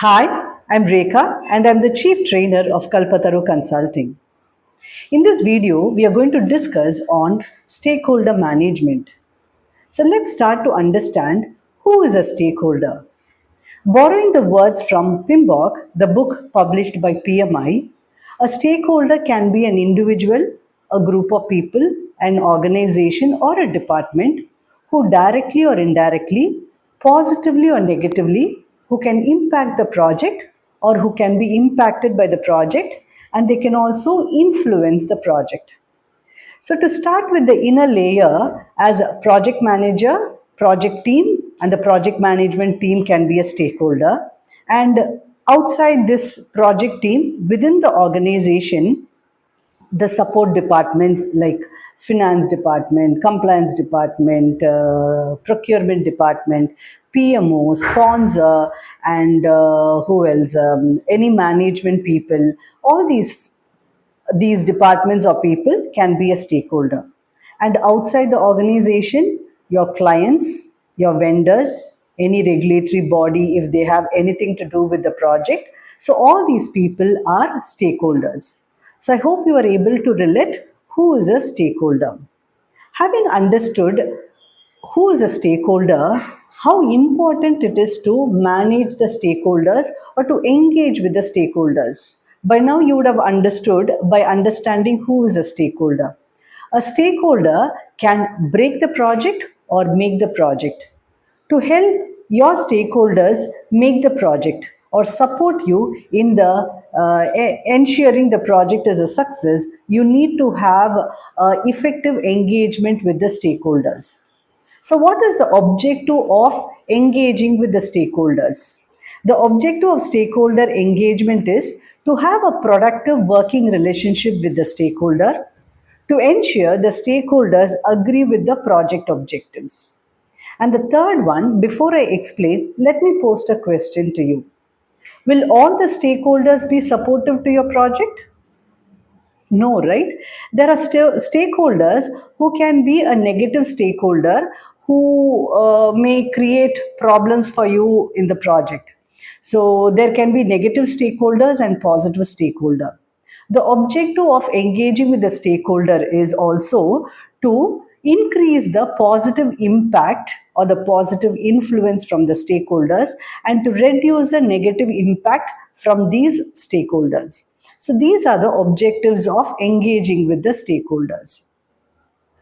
Hi, I'm Rekha and I'm the Chief Trainer of KalpaTharu Consulting. In this video, we are going to discuss on stakeholder management. So let's start to understand who is a stakeholder. Borrowing the words from Pimbok, the book published by PMI, a stakeholder can be an individual, a group of people, an organization, or a department who directly or indirectly, positively or negatively, who can impact the project or who can be impacted by the project, and they can also influence the project. So to start with the inner layer, as a project manager, project team, and the project management team can be a stakeholder. And outside this project team, within the organization, the support departments like finance department, compliance department, procurement department, PMO, sponsor, and who else? Any management people. All these departments or people can be a stakeholder. And outside the organization, your clients, your vendors, any regulatory body, if they have anything to do with the project. So, all these people are stakeholders. So, I hope you are able to relate who is a stakeholder. Having understood who is a stakeholder, how important it is to manage the stakeholders or to engage with the stakeholders. By now, you would have understood by understanding who is a stakeholder. A stakeholder can break the project or make the project. To help your stakeholders make the project or support you in the ensuring the project is a success, you need to have effective engagement with the stakeholders. So, what is the objective of engaging with the stakeholders? The objective of stakeholder engagement is to have a productive working relationship with the stakeholder to ensure the stakeholders agree with the project objectives. And the third one, before I explain, let me post a question to you. Will all the stakeholders be supportive to your project? No, right? There are still stakeholders who can be a negative stakeholder who may create problems for you in the project. So there can be negative stakeholders and positive stakeholder. The objective of engaging with the stakeholder is also to increase the positive impact or the positive influence from the stakeholders and to reduce the negative impact from these stakeholders. So these are the objectives of engaging with the stakeholders.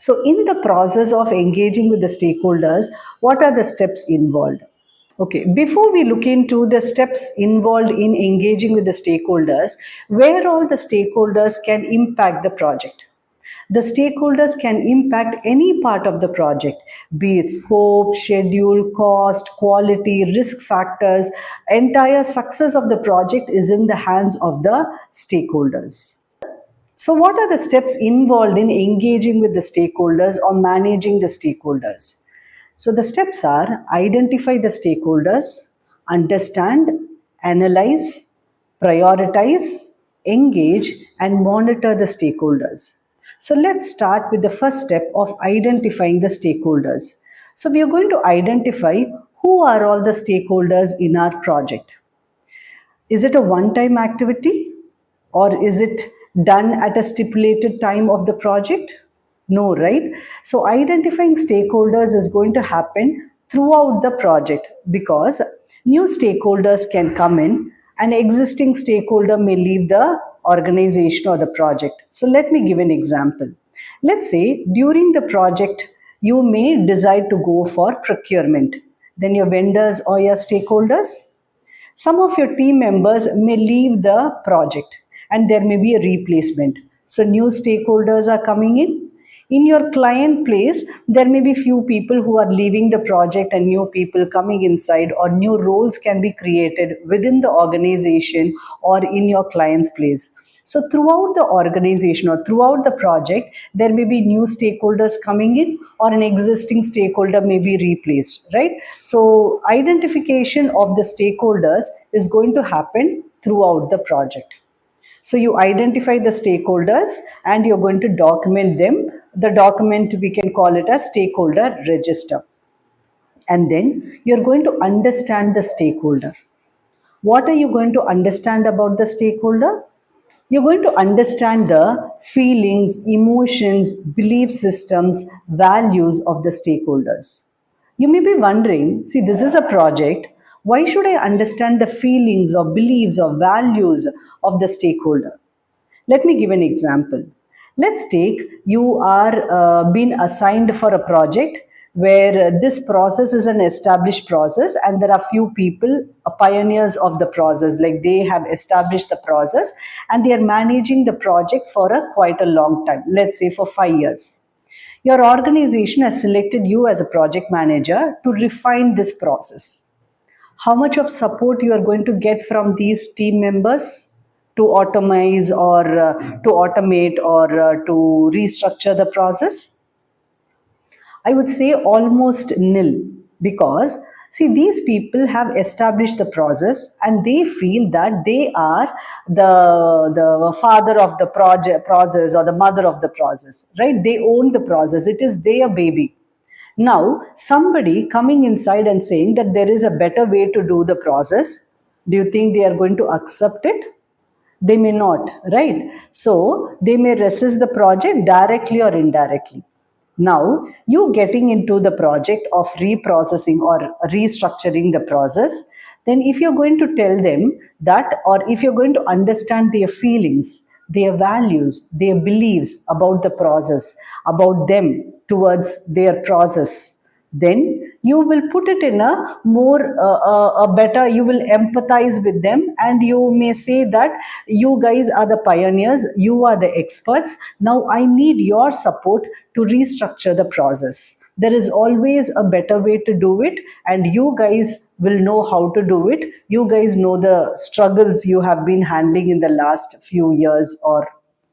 So in the process of engaging with the stakeholders, what are the steps involved? Okay, before we look into the steps involved in engaging with the stakeholders, where all the stakeholders can impact the project. The stakeholders can impact any part of the project, be it scope, schedule, cost, quality, risk factors. Entire success of the project is in the hands of the stakeholders. So, what are the steps involved in engaging with the stakeholders or managing the stakeholders? So, the steps are identify the stakeholders, understand, analyze, prioritize, engage, and monitor the stakeholders. So, let's start with the first step of identifying the stakeholders. So, we are going to identify who are all the stakeholders in our project. Is it a one time activity or is it done at a stipulated time of the project? No, right? So, identifying stakeholders is going to happen throughout the project because new stakeholders can come in, an existing stakeholder may leave the organization or the project. So, let me give an example. Let's say during the project, you may decide to go for procurement. Then your vendors or your stakeholders, some of your team members may leave the project and there may be a replacement. So, new stakeholders are coming in. In your client place, there may be few people who are leaving the project and new people coming inside, or new roles can be created within the organization or in your client's place. So, throughout the organization or throughout the project, there may be new stakeholders coming in, or an existing stakeholder may be replaced, right? So, identification of the stakeholders is going to happen throughout the project. So, you identify the stakeholders and you're going to document them. The document, we can call it a stakeholder register. And then you're going to understand the stakeholder. What are you going to understand about the stakeholder? You're going to understand the feelings, emotions, belief systems, values of the stakeholders. You may be wondering, see, this is a project. Why should I understand the feelings or beliefs or values of the stakeholder? Let me give an example. Let's take you are been assigned for a project where this process is an established process and there are few people pioneers of the process, like they have established the process and they are managing the project for a quite a long time, let's say for 5 years. Your organization has selected you as a project manager to refine this process. How much of support you are going to get from these team members to automate or to restructure the process? I would say almost nil, because see, these people have established the process and they feel that they are the father of the project process or the mother of the process, right? They own the process, it is their baby. Now somebody coming inside and saying that there is a better way to do the process, do you think they are going to accept it? They may not, right? So they may resist the project directly or indirectly. Now you getting into the project of reprocessing or restructuring the process, then if you're going to tell them that, or if you're going to understand their feelings, their values, their beliefs about the process, about them towards their process, then you will put it in a more a better, you will empathize with them and you may say that you guys are the pioneers, you are the experts, now I need your support to restructure the process. There is always a better way to do it and you guys will know how to do it. You guys know the struggles you have been handling in the last few years or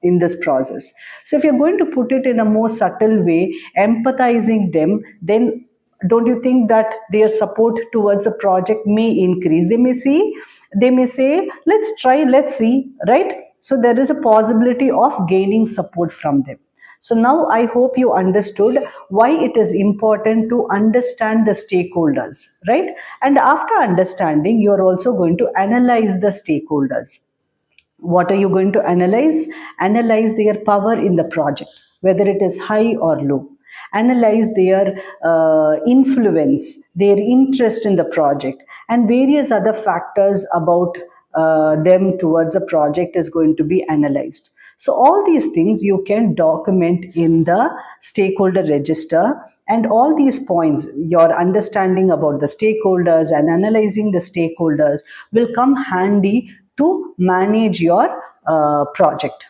in this process. So if you're going to put it in a more subtle way, empathizing them, then don't you think that their support towards a project may increase? They may say, let's try, let's see, right? So there is a possibility of gaining support from them. So now I hope you understood why it is important to understand the stakeholders, right? And after understanding, you are also going to analyze the stakeholders. What are you going to analyze? Analyze their power in the project, whether it is high or low. Analyze their influence, their interest in the project, and various other factors about them towards a project is going to be analyzed. So all these things you can document in the stakeholder register, and all these points, your understanding about the stakeholders and analyzing the stakeholders will come handy to manage your project,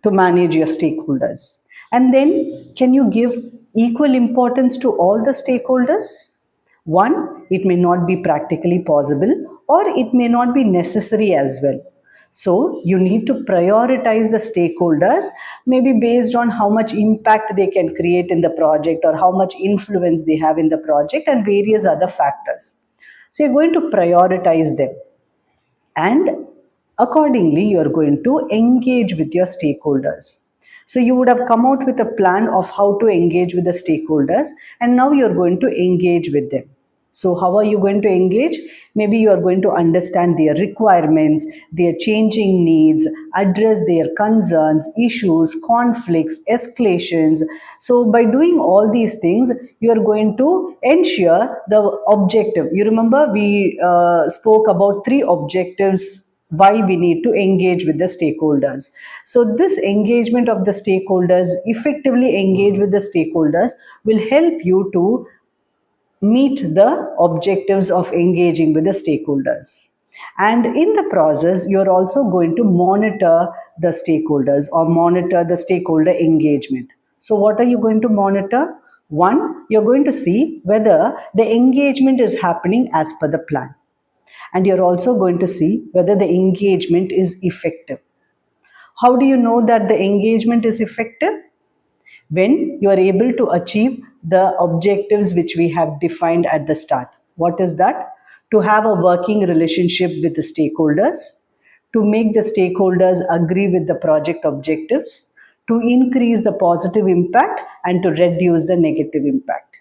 to manage your stakeholders. And then, can you give equal importance to all the stakeholders? One, it may not be practically possible or it may not be necessary as well. So, you need to prioritize the stakeholders, maybe based on how much impact they can create in the project or how much influence they have in the project and various other factors. So, you're going to prioritize them, and accordingly you are going to engage with your stakeholders. So you would have come out with a plan of how to engage with the stakeholders, and now you are going to engage with them. So how are you going to engage? Maybe you are going to understand their requirements, their changing needs, address their concerns, issues, conflicts, escalations. So by doing all these things, you are going to ensure the objective. You remember we spoke about three objectives why we need to engage with the stakeholders. So this engagement of the stakeholders, effectively engage with the stakeholders, will help you to meet the objectives of engaging with the stakeholders. And in the process, you're also going to monitor the stakeholders or monitor the stakeholder engagement. So what are you going to monitor? One, you're going to see whether the engagement is happening as per the plan. And you're also going to see whether the engagement is effective. How do you know that the engagement is effective? When you are able to achieve the objectives which we have defined at the start. What is that? To have a working relationship with the stakeholders, to make the stakeholders agree with the project objectives, to increase the positive impact, and to reduce the negative impact.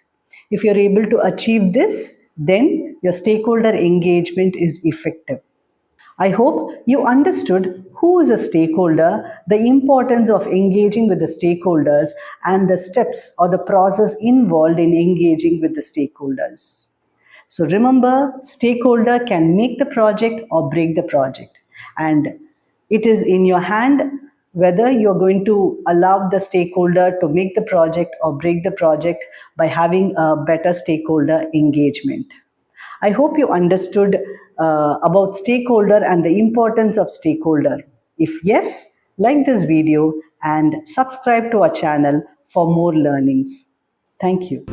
If you're able to achieve this, then your stakeholder engagement is effective. I hope you understood who is a stakeholder, the importance of engaging with the stakeholders, and the steps or the process involved in engaging with the stakeholders. So remember, stakeholder can make the project or break the project. And it is in your hand whether you're going to allow the stakeholder to make the project or break the project by having a better stakeholder engagement. I hope you understood about stakeholder and the importance of stakeholder. If yes, like this video and subscribe to our channel for more learnings. Thank you.